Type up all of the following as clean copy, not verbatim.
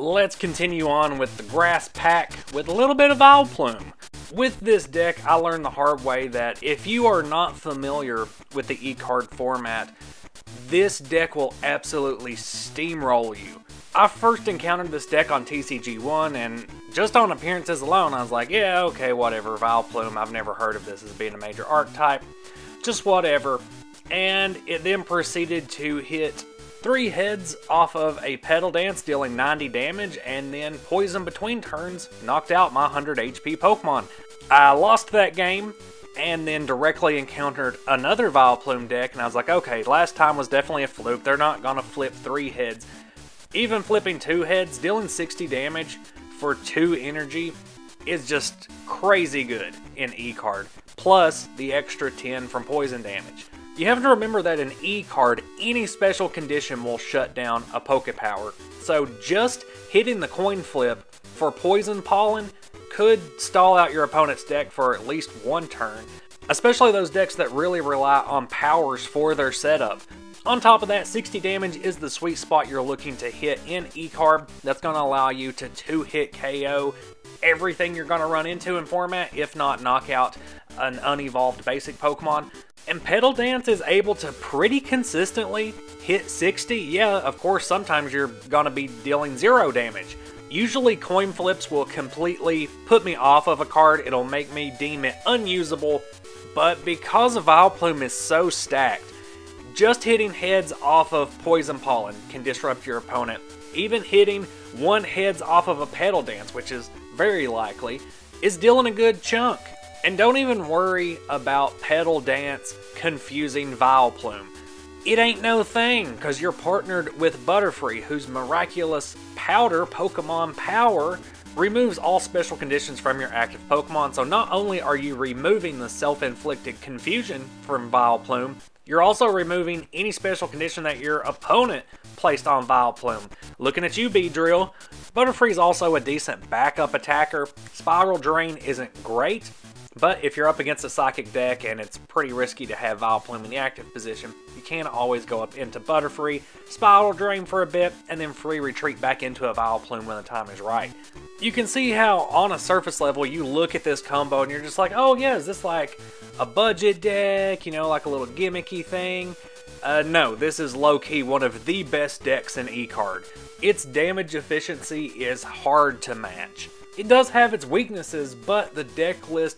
Let's continue on with the grass pack with a little bit of Vileplume. With this deck, I learned the hard way that if you are not familiar with the e-card format, this deck will absolutely steamroll you. I first encountered this deck on TCG1, and just on appearances alone, I was like, yeah, okay, whatever, Vileplume, I've never heard of this as being a major archetype, just whatever. And it then proceeded to hit 3 heads off of a Petal Dance, dealing 90 damage, and then Poison between turns knocked out my 100 HP Pokemon. I lost that game, and then directly encountered another Vileplume deck, and I was like, okay, last time was definitely a fluke. They're not going to flip 3 heads. Even flipping 2 heads, dealing 60 damage for 2 energy is just crazy good in E-card, plus the extra 10 from poison damage. You have to remember that in E-card, any special condition will shut down a Pokepower, so just hitting the coin flip for Poison Pollen could stall out your opponent's deck for at least 1 turn, especially those decks that really rely on powers for their setup. On top of that, 60 damage is the sweet spot you're looking to hit in E-card. That's going to allow you to 2-hit KO everything you're going to run into in format, if not knock out an unevolved basic Pokemon. And Petal Dance is able to pretty consistently hit 60. Yeah, of course, sometimes you're going to be dealing 0 damage. Usually coin flips will completely put me off of a card. It'll make me deem it unusable. But because Vileplume is so stacked, just hitting heads off of Poison Pollen can disrupt your opponent. Even hitting 1 heads off of a Petal Dance, which is very likely, is dealing a good chunk. And don't even worry about Petal Dance confusing Vileplume. It ain't no thing, because you're partnered with Butterfree, whose miraculous powder Pokemon power removes all special conditions from your active Pokemon. So not only are you removing the self-inflicted confusion from Vileplume, you're also removing any special condition that your opponent placed on Vileplume. Looking at you, Beedrill. Butterfree is also a decent backup attacker. Spiral Drain isn't great, but if you're up against a Psychic deck and it's pretty risky to have Vileplume in the active position, you can always go up into Butterfree, Spiral Drain for a bit, and then free retreat back into a Vileplume when the time is right. You can see how on a surface level you look at this combo and you're just like, oh yeah, is this like a budget deck, you know, like a little gimmicky thing? No, this is low-key one of the best decks in E-card. Its damage efficiency is hard to match. It does have its weaknesses, but the deck list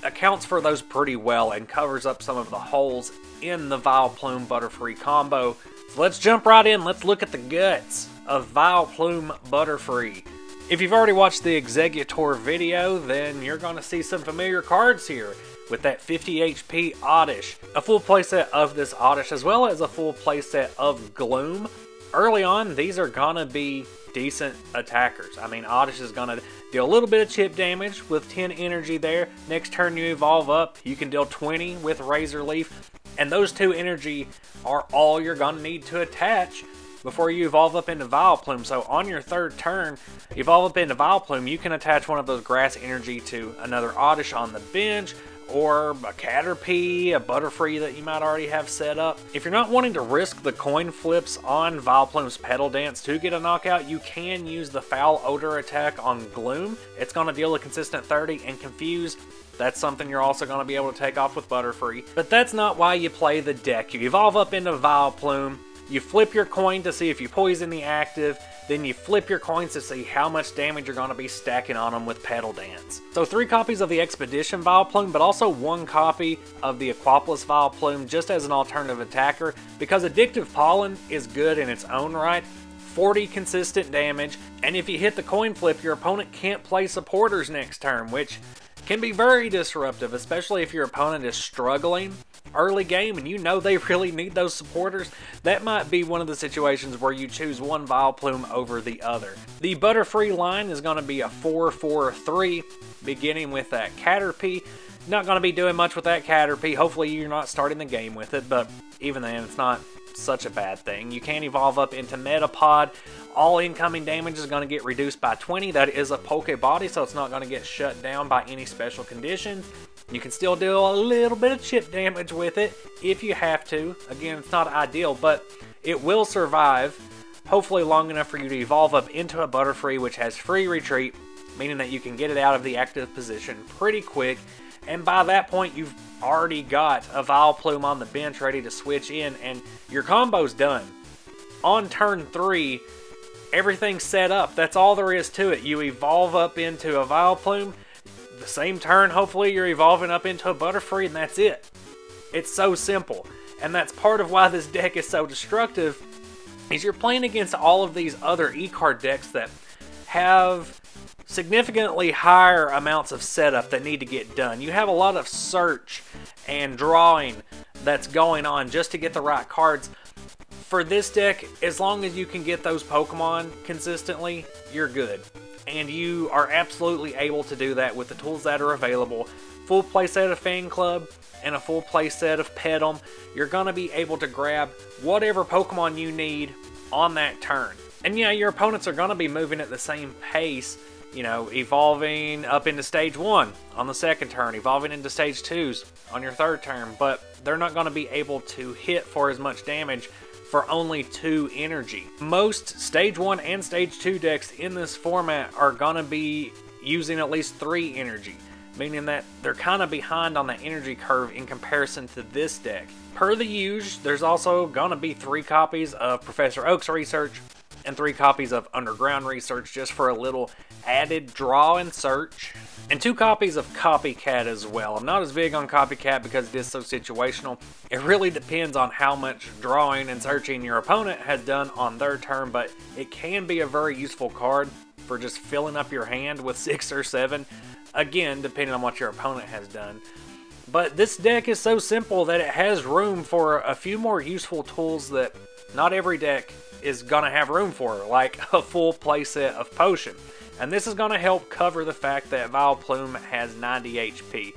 accounts for those pretty well and covers up some of the holes in the Vileplume Butterfree combo. So let's jump right in. Let's look at the guts of Vileplume Butterfree. If you've already watched the Executor video, then you're going to see some familiar cards here with that 50 HP Oddish. A full playset of this Oddish, as well as a full playset of Gloom. Early on, these are going to be decent attackers. I mean, Oddish is going to deal a little bit of chip damage with 10 energy there. Next turn you evolve up, you can deal 20 with Razor Leaf. And those 2 energy are all you're going to need to attach before you evolve up into Vileplume. So on your 3rd turn, evolve up into Vileplume, you can attach one of those grass energy to another Oddish on the bench, or a Caterpie, a Butterfree that you might already have set up. If you're not wanting to risk the coin flips on Vileplume's Petal Dance to get a knockout, you can use the Foul Odor attack on Gloom. It's going to deal a consistent 30, and Confuse, that's something you're also going to be able to take off with Butterfree. But that's not why you play the deck. You evolve up into Vileplume, you flip your coin to see if you poison the active, then you flip your coins to see how much damage you're going to be stacking on them with Petal Dance. So 3 copies of the Expedition Vileplume, but also 1 copy of the Aquapolis Vileplume just as an alternative attacker, because Addictive Pollen is good in its own right. 40 consistent damage, and if you hit the coin flip, your opponent can't play supporters next turn, which can be very disruptive, especially if your opponent is struggling early game and you know they really need those supporters. That might be one of the situations where you choose one Vileplume over the other. The Butterfree line is going to be a 4-4-3, beginning with that Caterpie. Not going to be doing much with that Caterpie. Hopefully you're not starting the game with it, but even then it's not such a bad thing. You can evolve up into Metapod. All incoming damage is going to get reduced by 20. That is a Poke Body, so it's not going to get shut down by any special conditions. You can still do a little bit of chip damage with it if you have to. Again, it's not ideal, but it will survive hopefully long enough for you to evolve up into a Butterfree, which has free retreat, meaning that you can get it out of the active position pretty quick. And by that point, you've already got a Vileplume on the bench ready to switch in, and your combo's done. On turn 3, everything's set up. That's all there is to it. You evolve up into a Vileplume. The same turn, hopefully, you're evolving up into a Butterfree, and that's it. It's so simple. And that's part of why this deck is so destructive, is you're playing against all of these other E-card decks that have significantly higher amounts of setup that need to get done. You have a lot of search and drawing that's going on just to get the right cards. For this deck, as long as you can get those Pokemon consistently, you're good. And you are absolutely able to do that with the tools that are available. Full playset of Fan Club and a full playset of Petal. You're going to be able to grab whatever Pokemon you need on that turn. And yeah, your opponents are going to be moving at the same pace, you know, evolving up into stage 1 on the second turn, evolving into stage 2s on your third turn, but they're not going to be able to hit for as much damage for only 2 energy. Most stage 1 and stage 2 decks in this format are going to be using at least 3 energy, meaning that they're kind of behind on the energy curve in comparison to this deck. Per the usual, there's also going to be 3 copies of Professor Oak's research and 3 copies of Underground research just for a little added draw and search, and 2 copies of Copycat as well. I'm not as big on Copycat because it is so situational. It really depends on how much drawing and searching your opponent has done on their turn, but it can be a very useful card for just filling up your hand with 6 or 7, again, depending on what your opponent has done. But this deck is so simple that it has room for a few more useful tools that not every deck is going to have room for, like a full playset of Potion. And this is going to help cover the fact that Vileplume has 90 HP.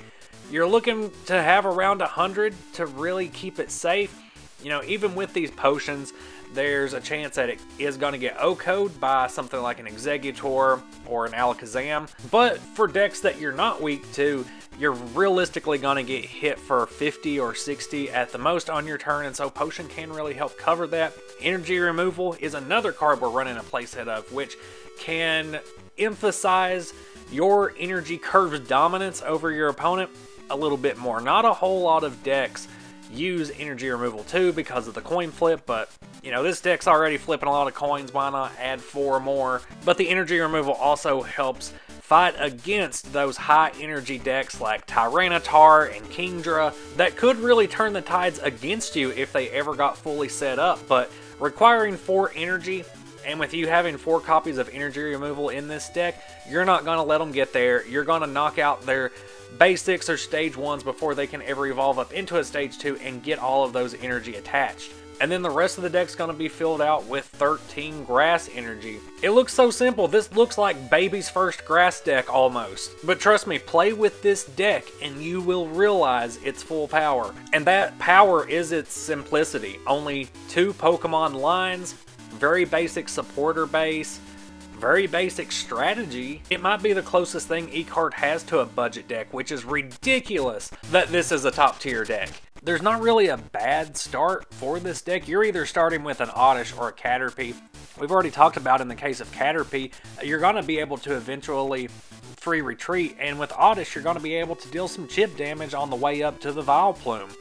You're looking to have around 100 to really keep it safe. You know, even with these potions, there's a chance that it is going to get OHKO'd by something like an Exeggutor or an Alakazam. But for decks that you're not weak to, you're realistically going to get hit for 50 or 60 at the most on your turn, and so Potion can really help cover that. Energy Removal is another card we're running a playset of, which can emphasize your energy curve's dominance over your opponent a little bit more. Not a whole lot of decks use Energy Removal too because of the coin flip, but you know, this deck's already flipping a lot of coins, why not add 4 more? But the Energy Removal also helps fight against those high energy decks like Tyranitar and Kingdra that could really turn the tides against you if they ever got fully set up. But requiring 4 energy, and with you having 4 copies of Energy Removal in this deck, you're not going to let them get there. You're going to knock out their basics or stage 1s before they can ever evolve up into a stage 2 and get all of those energy attached. And then the rest of the deck's going to be filled out with 13 grass energy. It looks so simple. This looks like baby's first grass deck almost. But trust me, play with this deck and you will realize its full power. And that power is its simplicity. Only 2 Pokemon lines, very basic supporter base, very basic strategy. It might be the closest thing E-Card has to a budget deck, which is ridiculous that this is a top tier deck. There's not really a bad start for this deck. You're either starting with an Oddish or a Caterpie. We've already talked about in the case of Caterpie, you're going to be able to eventually free retreat, and with Oddish, you're going to be able to deal some chip damage on the way up to the Vileplume.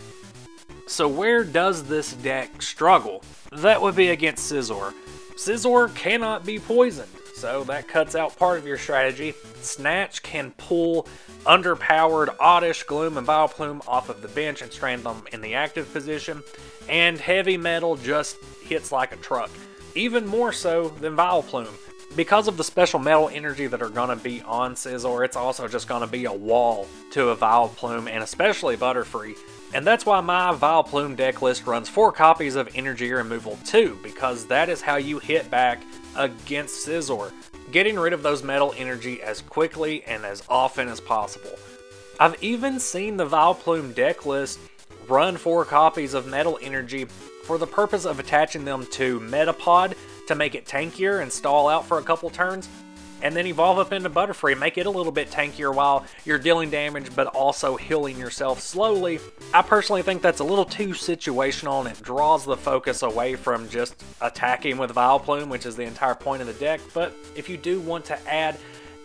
So where does this deck struggle? That would be against Scizor. Scizor cannot be poisoned, so that cuts out part of your strategy. Snatch can pull underpowered Oddish, Gloom, and Vileplume off of the bench and strand them in the active position, and Heavy Metal just hits like a truck, even more so than Vileplume. Because of the special metal energy that are going to be on Scizor, it's also just going to be a wall to a Vileplume, and especially Butterfree. And that's why my Vileplume deck list runs 4 copies of Energy Removal too, because that is how you hit back against Scizor, getting rid of those metal energy as quickly and as often as possible. I've even seen the Vileplume deck list run 4 copies of metal energy for the purpose of attaching them to Metapod to make it tankier and stall out for a couple turns. and then evolve up into Butterfree, make it a little bit tankier while you're dealing damage but also healing yourself slowly. I personally think that's a little too situational, and it draws the focus away from just attacking with Vileplume, which is the entire point of the deck. But if you do want to add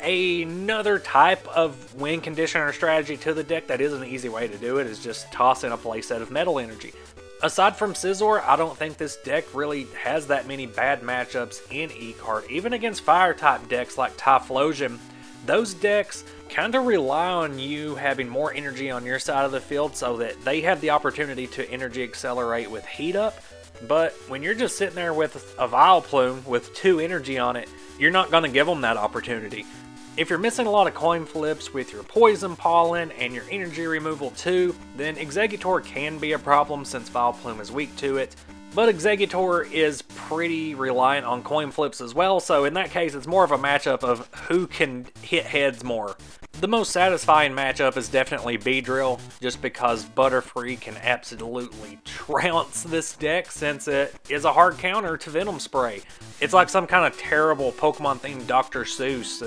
another type of win condition or strategy to the deck, that is an easy way to do it, is just toss in a playset of Metal Energy. Aside from Scizor, I don't think this deck really has that many bad matchups in E-Card. Even against Fire-type decks like Typhlosion, those decks kind of rely on you having more energy on your side of the field so that they have the opportunity to energy accelerate with Heat Up. But when you're just sitting there with a Vileplume with 2 energy on it, you're not going to give them that opportunity. If you're missing a lot of coin flips with your Poison Pollen and your energy removal too, then Exeggutor can be a problem since Vileplume is weak to it. But Exeggutor is pretty reliant on coin flips as well, so in that case it's more of a matchup of who can hit heads more. The most satisfying matchup is definitely Beedrill, just because Butterfree can absolutely trounce this deck since it is a hard counter to Venom Spray. It's like some kind of terrible Pokemon-themed Dr. Seuss.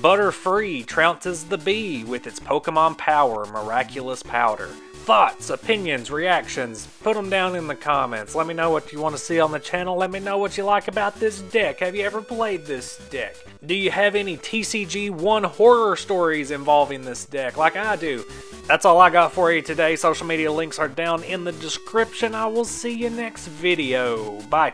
Butterfree trounces the bee with its Pokemon power, Miraculous Powder. Thoughts, opinions, reactions, put them down in the comments. Let me know what you want to see on the channel. Let me know what you like about this deck. Have you ever played this deck? Do you have any TCG1 horror stories involving this deck like I do? That's all I got for you today. Social media links are down in the description. I will see you next video. Bye.